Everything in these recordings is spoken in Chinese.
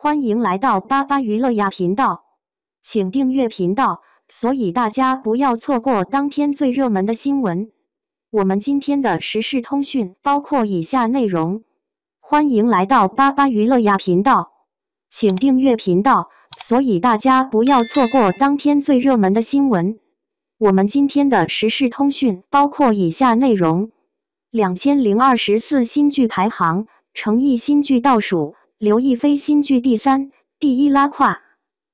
欢迎来到巴巴娱乐呀频道，请订阅频道，所以大家不要错过当天最热门的新闻。我们今天的时事通讯包括以下内容：欢迎来到巴巴娱乐呀频道，请订阅频道，所以大家不要错过当天最热门的新闻。我们今天的时事通讯包括以下内容：2024新剧排行，诚意新剧倒数，刘亦菲新剧第3、第1拉胯。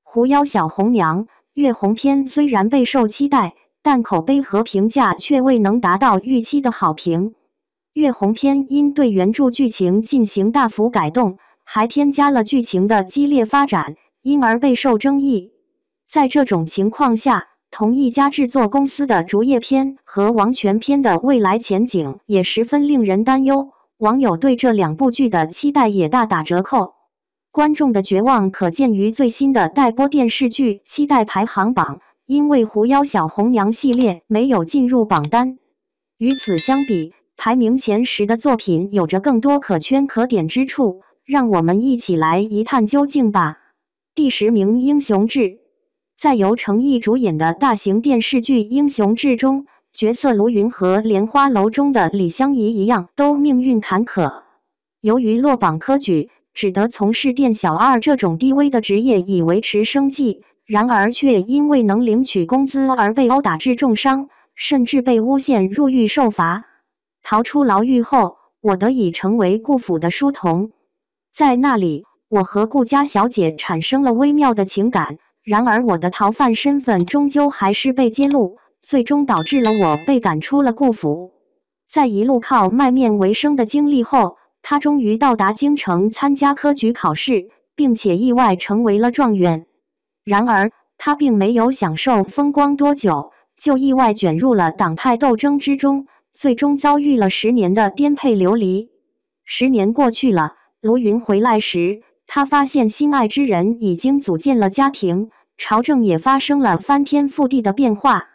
狐妖小红娘月红篇虽然备受期待，但口碑和评价却未能达到预期的好评。月红篇因对原著剧情进行大幅改动，还添加了剧情的激烈发展，因而备受争议。在这种情况下，同一家制作公司的竹叶篇和王权篇的未来前景也十分令人担忧，网友对这两部剧的期待也大打折扣。观众的绝望可见于最新的待播电视剧期待排行榜，因为狐妖小红娘系列没有进入榜单。与此相比，排名前10的作品有着更多可圈可点之处，让我们一起来一探究竟吧。第10名《英雄志》。在由程毅主演的大型电视剧《英雄志》中，角色卢云和《莲花楼》中的李香怡一样，都命运坎坷。由于落榜科举，只得从事店小二这种低微的职业以维持生计，然而却因未能领取工资而被殴打致重伤，甚至被诬陷入狱受罚。逃出牢狱后，我得以成为顾府的书童。在那里，我和顾家小姐产生了微妙的情感。然而我的逃犯身份终究还是被揭露，最终导致了我被赶出了顾府。在一路靠卖面为生的经历后，他终于到达京城参加科举考试，并且意外成为了状元。然而他并没有享受风光多久，就意外卷入了党派斗争之中，最终遭遇了10年的颠沛流离。10年过去了，卢云回来时，他发现心爱之人已经组建了家庭，朝政也发生了翻天覆地的变化。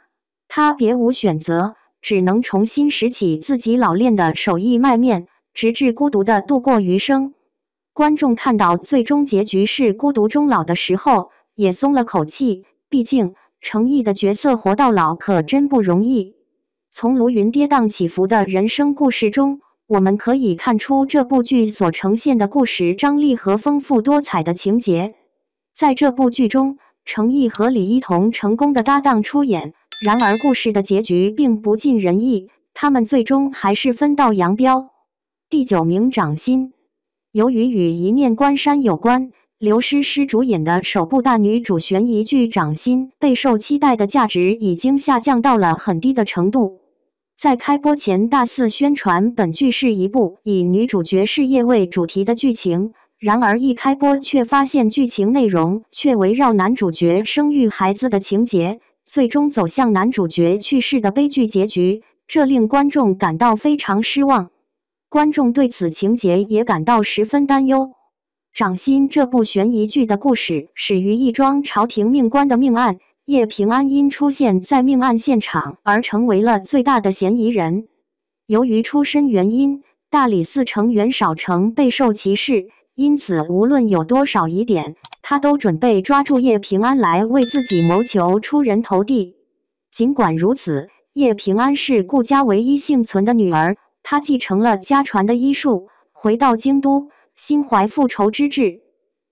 他别无选择，只能重新拾起自己老练的手艺卖面，直至孤独地度过余生。观众看到最终结局是孤独终老的时候，也松了口气，毕竟程毅的角色活到老可真不容易。从卢云跌宕起伏的人生故事中，我们可以看出这部剧所呈现的故事张力和丰富多彩的情节。在这部剧中，程毅和李一桐成功的搭档出演，然而故事的结局并不尽人意，他们最终还是分道扬镳。第9名掌心。由于与一念关山有关，刘诗诗主演的首部大女主悬疑剧《掌心》备受期待的价值已经下降到了很低的程度。在开播前大肆宣传本剧是一部以女主角事业为主题的剧情，然而一开播却发现剧情内容却围绕男主角生育孩子的情节，最终走向男主角去世的悲剧结局，这令观众感到非常失望。观众对此情节也感到十分担忧。掌心这部悬疑剧的故事始于一桩朝廷命官的命案，叶平安因出现在命案现场而成为了最大的嫌疑人。由于出身原因，大理寺成员少成备受歧视，因此无论有多少疑点，他都准备抓住叶平安来为自己谋求出人头地。尽管如此，叶平安是顾家唯一幸存的女儿，她继承了家传的医术，回到京都，心怀复仇之志。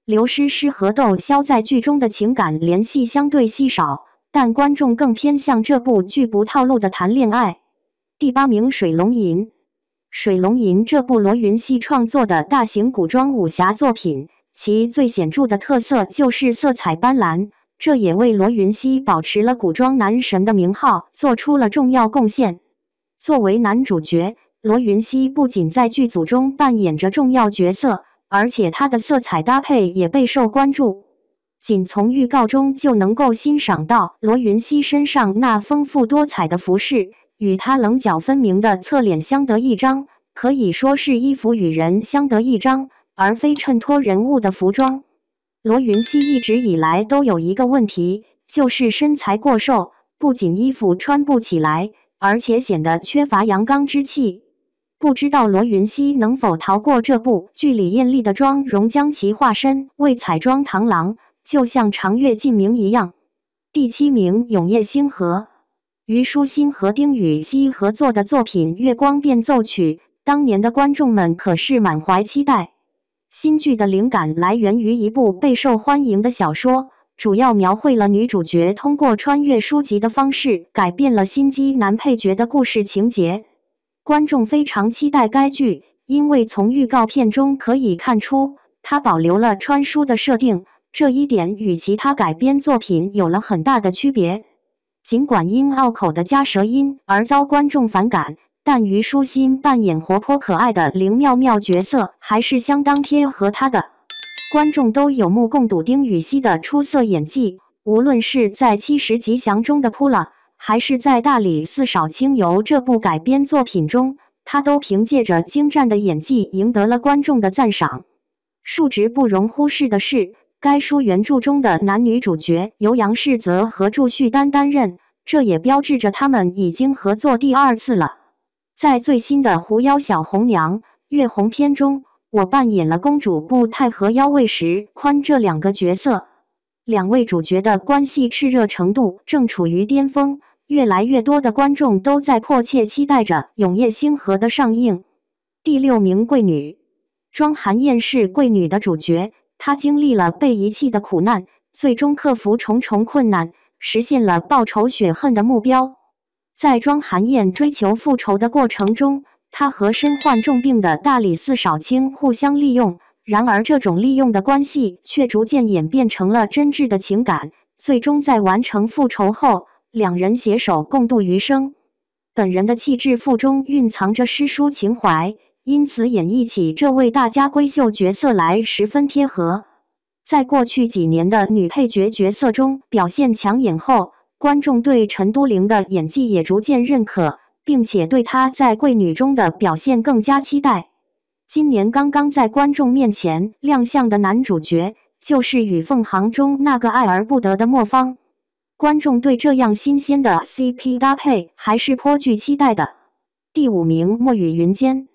刘诗诗和窦骁在剧中的情感联系相对稀少，但观众更偏向这部剧不套路的谈恋爱。第8名水龙吟。水龙吟这部罗云熙创作的大型古装武侠作品，其最显著的特色就是色彩斑斓，这也为罗云熙保持了古装男神的名号做出了重要贡献。作为男主角，罗云熙不仅在剧组中扮演着重要角色，而且他的色彩搭配也备受关注。仅从预告中就能够欣赏到罗云熙身上那丰富多彩的服饰，与他棱角分明的侧脸相得益彰，可以说是衣服与人相得益彰，而非衬托人物的服装。罗云熙一直以来都有一个问题，就是身材过瘦，不仅衣服穿不起来，而且显得缺乏阳刚之气。不知道罗云熙能否逃过这部剧里艳丽的妆容将其化身为彩妆螳螂，就像长月烬明一样。第7名，永夜星河。虞书欣和丁禹兮合作的作品《月光变奏曲》，当年的观众们可是满怀期待。新剧的灵感来源于一部备受欢迎的小说，主要描绘了女主角通过穿越书籍的方式改变了心机男配角的故事情节。观众非常期待该剧，因为从预告片中可以看出，它保留了穿书的设定，这一点与其他改编作品有了很大的区别。尽管因拗口的夹舌音而遭观众反感，但虞书欣扮演活泼可爱的林妙妙角色还是相当贴合她的。观众都有目共睹丁禹兮的出色演技，无论是在70吉祥中的扑了，还是在大理寺少卿游这部改编作品中，他都凭借着精湛的演技赢得了观众的赞赏。数值不容忽视的是，该书原著中的男女主角由杨世泽和祝绪丹担任，这也标志着他们已经合作第2次了。在最新的《狐妖小红娘》月红篇中，我扮演了公主部太和妖尉石宽这2个角色。2位主角的关系炽热程度正处于巅峰，越来越多的观众都在迫切期待着《永夜星河》的上映。第6名，贵女。庄寒燕是贵女的主角，她经历了被遗弃的苦难，最终克服重重困难，实现了报仇雪恨的目标。在庄寒燕追求复仇的过程中，她和身患重病的大理寺少卿互相利用，然而这种利用的关系却逐渐演变成了真挚的情感，最终在完成复仇后，2人携手共度余生。本人的气质腹中蕴藏着诗书情怀，因此演绎起这位大家闺秀角色来十分贴合。在过去几年的女配角角色中表现抢眼后，观众对陈都灵的演技也逐渐认可，并且对她在贵女中的表现更加期待。今年刚刚在观众面前亮相的男主角，就是《与凤行》中那个爱而不得的莫方。观众对这样新鲜的 CP 搭配还是颇具期待的。第5名，墨雨云间。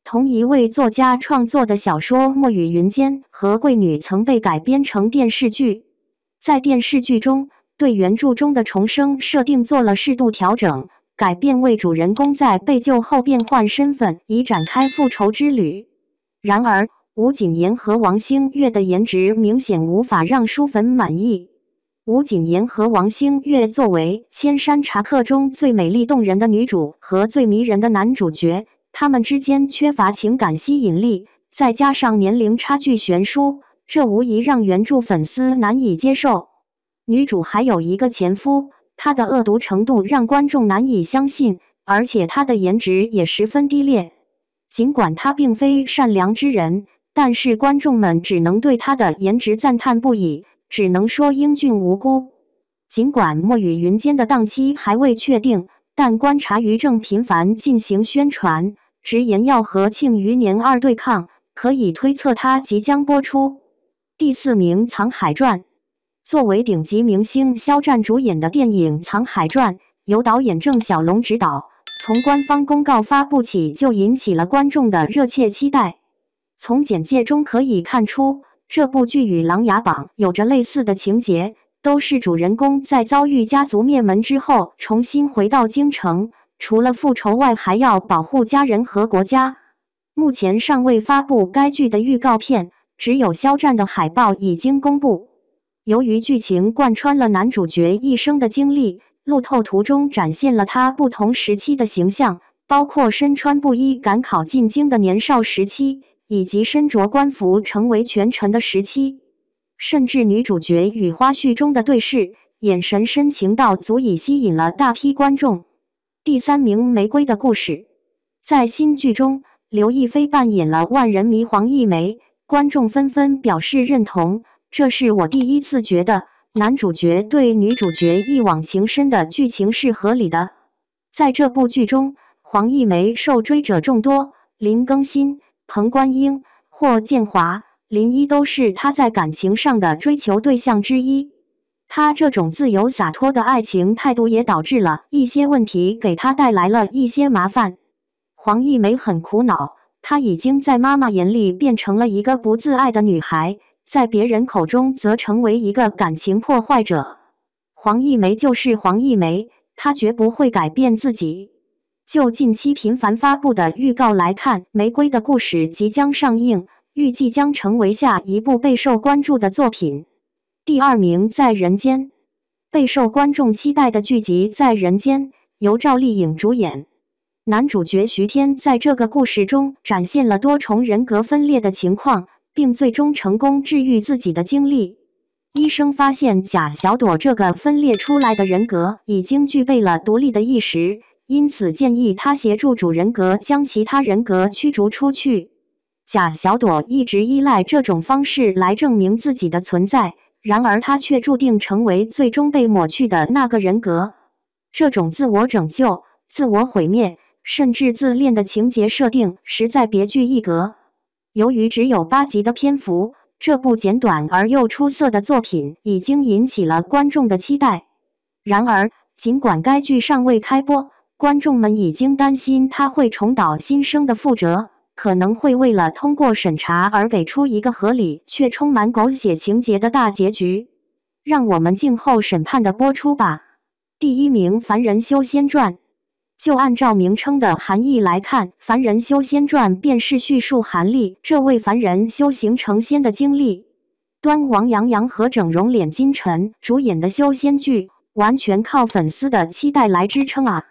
同一位作家创作的小说《墨雨云间》和贵女曾被改编成电视剧。在电视剧中，对原著中的重生设定做了适度调整，改变为主人公在被救后变换身份，以展开复仇之旅。然而，吴谨言和王星越的颜值明显无法让书粉满意。吴谨言和王星越作为《千山茶客》中最美丽动人的女主和最迷人的男主角，他们之间缺乏情感吸引力，再加上年龄差距悬殊，这无疑让原著粉丝难以接受。女主还有一个前夫，她的恶毒程度让观众难以相信，而且她的颜值也十分低劣。尽管她并非善良之人，但是观众们只能对她的颜值赞叹不已，只能说英俊无辜。尽管墨雨云间的档期还未确定，但观察于正频繁进行宣传，直言要和《庆余年2》对抗，可以推测它即将播出。第4名，《藏海传》。作为顶级明星肖战主演的电影《藏海传》，由导演郑晓龙执导，从官方公告发布起就引起了观众的热切期待。从简介中可以看出，这部剧与《琅琊榜》有着类似的情节，都是主人公在遭遇家族灭门之后重新回到京城，除了复仇外还要保护家人和国家。目前尚未发布该剧的预告片，只有肖战的海报已经公布。由于剧情贯穿了男主角一生的经历，路透图中展现了他不同时期的形象，包括身穿布衣赶考进京的年少时期，以及身着官服成为权臣的时期。甚至女主角与花絮中的对视，眼神深情到足以吸引了大批观众。第3名，《玫瑰的故事》。在新剧中，刘亦菲扮演了万人迷黄一梅，观众纷纷表示认同。这是我第一次觉得男主角对女主角一往情深的剧情是合理的。在这部剧中，黄一梅受追者众多，林更新、彭冠英、霍建华、林一都是她在感情上的追求对象之一。她这种自由洒脱的爱情态度也导致了一些问题，给她带来了一些麻烦。黄一梅很苦恼，她已经在妈妈眼里变成了一个不自爱的女孩，在别人口中则成为一个感情破坏者。黄一梅就是黄一梅，她绝不会改变自己。就近期频繁发布的预告来看，《玫瑰的故事》即将上映，预计将成为下一部备受关注的作品。第2名《在人间》，备受观众期待的剧集《在人间》由赵丽颖主演。男主角徐天在这个故事中展现了多重人格分裂的情况，并最终成功治愈自己的经历。医生发现贾小朵这个分裂出来的人格已经具备了独立的意识，因此建议他协助主人格将其他人格驱逐出去。贾小朵一直依赖这种方式来证明自己的存在，然而他却注定成为最终被抹去的那个人格。这种自我拯救、自我毁灭，甚至自恋的情节设定实在别具一格。由于只有8集的篇幅，这部简短而又出色的作品已经引起了观众的期待。然而，尽管该剧尚未开播，观众们已经担心它会重蹈新生的覆辙，可能会为了通过审查而给出一个合理却充满狗血情节的大结局。让我们静候审判的播出吧。第1名《凡人修仙传》。就按照名称的含义来看，《凡人修仙传》便是叙述韩立这位凡人修行成仙的经历。王阳洋和整容脸金晨主演的修仙剧，完全靠粉丝的期待来支撑啊！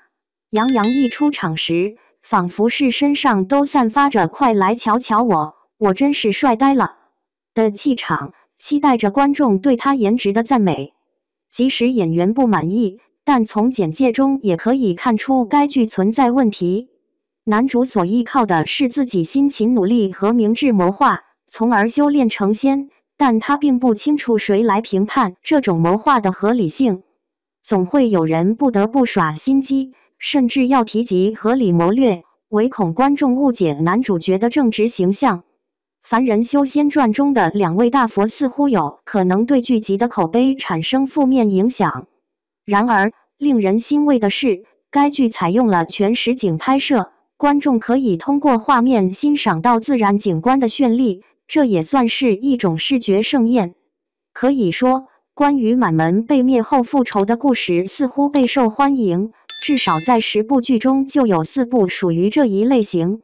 杨洋一出场时，仿佛是身上都散发着"快来瞧瞧我真是帅呆了"的气场，期待着观众对他颜值的赞美。即使演员不满意，但从简介中也可以看出该剧存在问题。男主所依靠的是自己辛勤努力和明智谋划，从而修炼成仙，但他并不清楚谁来评判这种谋划的合理性。总会有人不得不耍心机，甚至要提及合理谋略，唯恐观众误解男主角的正直形象。《凡人修仙传》中的2位大佛似乎有可能对剧集的口碑产生负面影响。然而，令人欣慰的是，该剧采用了全实景拍摄，观众可以通过画面欣赏到自然景观的绚丽，这也算是一种视觉盛宴。可以说，关于满门被灭后复仇的故事似乎备受欢迎，至少在10部剧中就有4部属于这一类型。